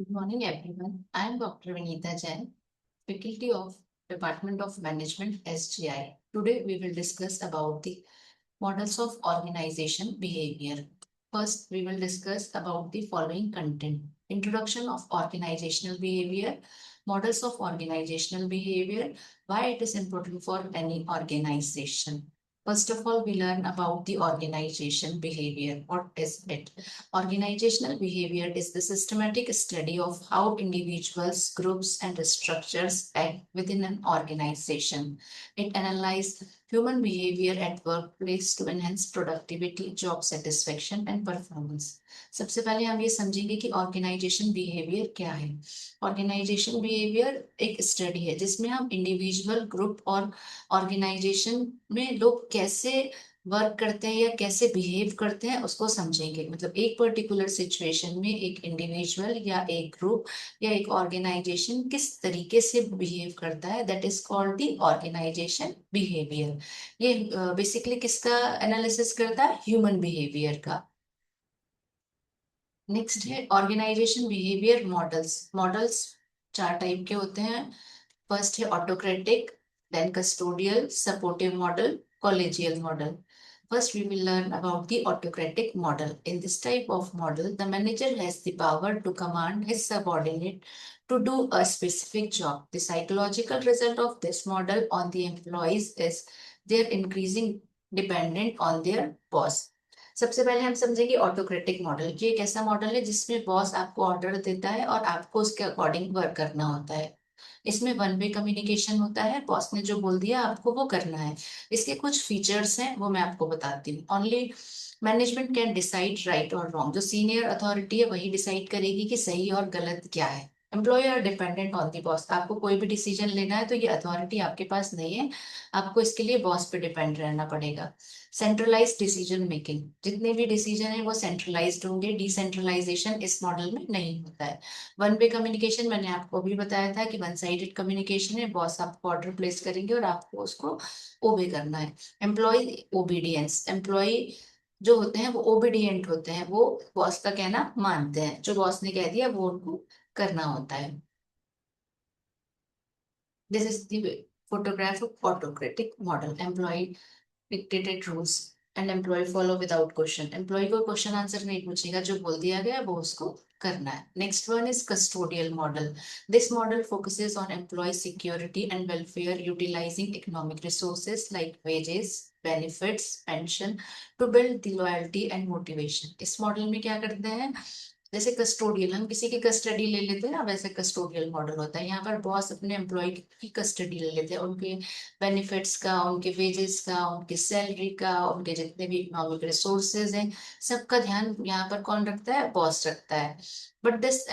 Good morning, everyone. I am Dr. Vinita Jain, Faculty of Department of Management, SGI. Today, we will discuss about the models of organization behavior. First, we will discuss about the following content. Introduction of organizational behavior, models of organizational behavior, why it is important for any organization. First of all, we learn about the organization behavior. What is it? Organizational behavior is the systematic study of how individuals, groups, and structures act within an organization. It analyzes human behavior at workplace to enhance productivity, job satisfaction, and performance. सबसे पहले हम ये समझेंगे कि organisation behaviour क्या है। Organisation behaviour एक study है जिसमें हम इंडिविजुअल, ग्रुप और ऑर्गेनाइजेशन में लोग कैसे वर्क करते हैं या कैसे बिहेव करते हैं उसको समझेंगे। मतलब एक पर्टिकुलर सिचुएशन में एक इंडिविजुअल या एक ग्रुप या एक ऑर्गेनाइजेशन किस तरीके से बिहेव करता है, that is called the organisation behaviour. ये बेसिकली किसका एनालिसिस करता है? ह्यूमन बिहेवियर का। नेक्स्ट है ऑर्गेनाइजेशन बिहेवियर मॉडल्स। मॉडल्स चार टाइप के होते हैं। फर्स्ट है autocratic, then custodial, supportive model, collegial model. First, we will learn about the autocratic model. In this type of model, the manager has the power to command his subordinate to do a specific job. The psychological result of this model on the employees is their increasing dependent on their boss. सबसे पहले हम समझेंगे autocratic model. ये एक ऐसा model है जिसमें boss आपको ऑर्डर देता है और आपको उसके अकॉर्डिंग वर्क करना होता है। इसमें वन वे कम्युनिकेशन होता है, बॉस ने जो बोल दिया आपको वो करना है। इसके कुछ फीचर्स हैं वो मैं आपको बताती हूँ। Only management can decide right और रॉन्ग। जो सीनियर अथॉरिटी है वही डिसाइड करेगी कि सही और गलत क्या है। Employ are dependent on the boss. आपको कोई भी डिसीजन लेना है तो ये अथॉरिटी आपके पास नहीं है, आपको इसके लिए बॉस पे डिपेंड रहना पड़ेगा। सेंट्रलाइज डिसीजन मेकिंग, जितने भी डिसीजन है वो सेंट्रलाइज्ड होंगे, डिसेंट्रलाइजेशन इस मॉडल में नहीं होता है। वन वे कम्युनिकेशन मैंने आपको भी बताया था कि वन साइडेड कम्युनिकेशन है, बॉस आपको ऑर्डर प्लेस करेंगे और आपको उसको ओबे करना है। एम्प्लॉय ओबीडियंस, एम्प्लॉय जो होते हैं वो ओबीडियंट होते हैं, वो बॉस का कहना मानते हैं, जो बॉस ने कह दिया वो उनको करना होता है। This is the photograph of autocratic model. Employee dictated rules and employee follow without question. Employee को क्वेश्चन आंसर नहीं पूछेगा, जो बोल दिया गया वो उसको करना है। Next one is custodial model. This model focuses on employee security and welfare, utilizing economic resources like wages, benefits, pension to build the loyalty and motivation. इस मॉडल में क्या करते हैं? जैसे कस्टोडियल, हम किसी की कस्टडी ले लेते हैं ना, वैसे कस्टोडियल मॉडल होता है। यहाँ पर बॉस अपने एम्प्लॉय की कस्टडी ले लेते हैं, उनके बेनिफिट्स का, उनके वेजेस का, उनकी सैलरी का, उनके जितने भी इकोनॉमिक रिसोर्सेज हैं, सबका ध्यान यहाँ पर कौन रखता है? बॉस रखता है। But this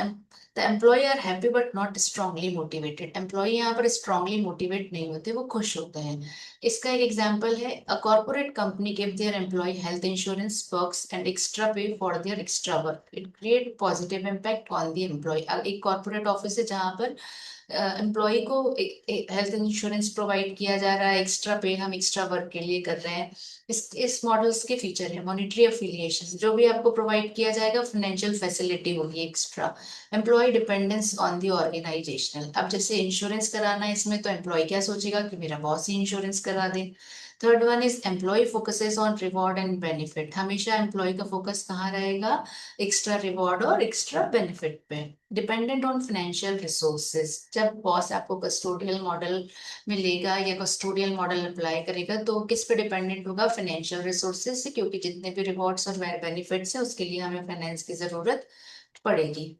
the employ are happy but not strongly motivated. Employ यहाँ पर स्ट्रांगली मोटिवेट नहीं होते, वो खुश होते हैं। इसका एक एग्जाम्पल है, a corporate company give their employee health insurance, perks and extra pay for their extra work. It create positive impact on the employee. एक कॉर्पोरेट ऑफिस है जहाँ पर एम्प्लॉय को हेल्थ इंश्योरेंस प्रोवाइड किया जा रहा है, एक्स्ट्रा पे हम एक्स्ट्रा वर्क के लिए कर रहे हैं। इस मॉडल्स के फीचर है मॉनिटरी अफिलिएशन, जो भी आपको प्रोवाइड किया जाएगा फाइनेंशियल फैसिलिटी होगी extra. Employ dependence on the organizational, अब जैसे इंश्योरेंस कराना है इसमें, तो एम्प्लॉय क्या सोचेगा कि मेरा बॉस ही इंश्योरेंस करा दे। Third one is employee focuses on reward and benefit. हमेशा एम्प्लॉय का फोकस कहाँ रहेगा? एक्स्ट्रा रिवॉर्ड और एक्स्ट्रा बेनिफिट पे। डिपेंडेंट ऑन फाइनेंशियल रिसोर्सेज, जब बॉस आपको कस्टोडियल मॉडल में लेगा या कस्टोडियल मॉडल अप्लाई करेगा तो किस पे डिपेंडेंट होगा? फाइनेंशियल रिसोर्सेज से, क्योंकि जितने भी रिवॉर्ड्स और बेनिफिट्स है उसके लिए हमें फाइनेंस की जरूरत पड़ेगी।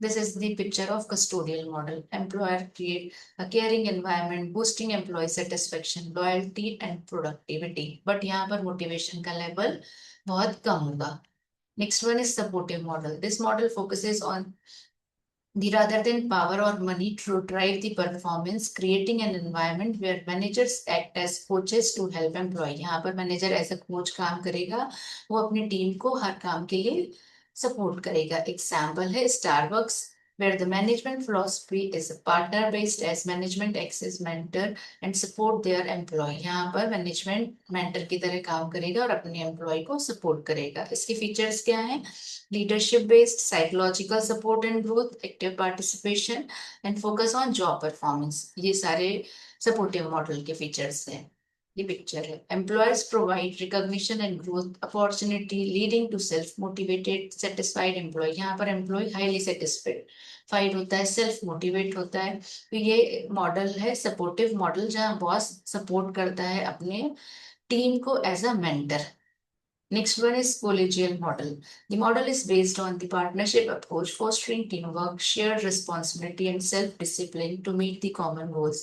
This is the picture of custodial model. Employer create a caring environment, boosting employee satisfaction, loyalty and productivity. But यहाँ पर motivation का level बहुत कम होगा. Next one is supportive model. This model focuses on the rather than power or money to drive the performance, creating an environment where managers act as coaches to help employee. यहाँ पर manager as a coach काम करेगा, वो अपनी team को हर काम के लिए सपोर्ट करेगा। एग्जाम्पल है Starbucks, where the management philosophy is a partner based as management access mentor and support their employee। यहाँ पर मैनेजमेंट मेंटर की तरह काम करेगा और अपने एम्प्लॉय को सपोर्ट करेगा। इसके फीचर्स क्या हैं? Leadership based, psychological support and growth, active participation and focus on job performance. ये सारे सपोर्टिव मॉडल के फीचर्स हैं। ये पिक्चर है। Employers provide recognition and growth opportunity leading to self motivated satisfied employ. यहाँ पर एम्प्लॉय हाईली सेटिस्फाइड होता है, सेल्फ मोटिवेट होता है। तो ये मॉडल है सपोर्टिव मॉडल, जहाँ बॉस सपोर्ट करता है अपने टीम को as a mentor. Next one is collegial model. The model is based on the partnership approach, fostering teamwork, shared responsibility, and self-discipline to meet the common goals.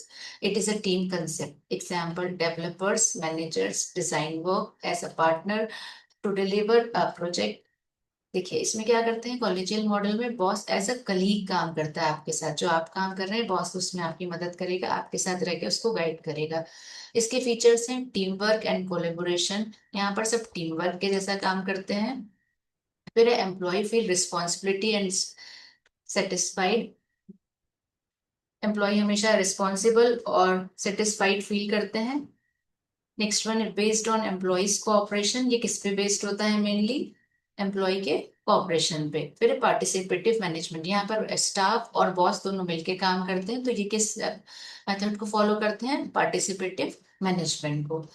It is a team concept. Example, developers, managers design work as a partner to deliver a project। देखिए इसमें क्या करते हैं, कॉलेजियल model में boss as a colleague काम करता है आपके साथ। जो आप काम कर रहे हैं बॉस उसमें आपकी मदद करेगा, आपके साथ रह के उसको गाइड करेगा। इसके फीचर्स हैं टीम वर्क एंड कोलेबोरेशन। यहाँ पर सब टीम वर्क के जैसा काम करते हैं। फिर employ feel responsibility and satisfied. Employ हमेशा रिस्पॉन्सिबल और सेटिस्फाइड फील करते हैं। नेक्स्ट वन है बेस्ड ऑन एम्प्लॉयज कोऑपरेशन। ये किस पे बेस्ड होता है? मेनली एम्प्लॉय के कोऑपरेशन पे। फिर पार्टिसिपेटिव मैनेजमेंट, यहाँ पर स्टाफ और बॉस दोनों मिलके काम करते हैं। तो ये किस मेथड को फॉलो करते हैं? पार्टिसिपेटिव मैनेजमेंट को।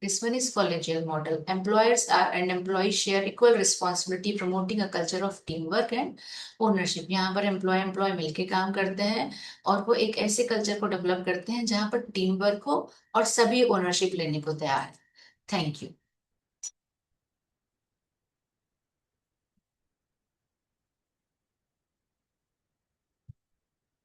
This one is collegial model. Employers are and employees share equal responsibility, promoting a culture of teamwork and ownership। यहाँ पर एम्प्लॉय मिलके काम करते हैं और वो एक ऐसे कल्चर को डेवलप करते हैं जहाँ पर टीम वर्क हो और सभी ओनरशिप लेने को तैयार है। Thank you.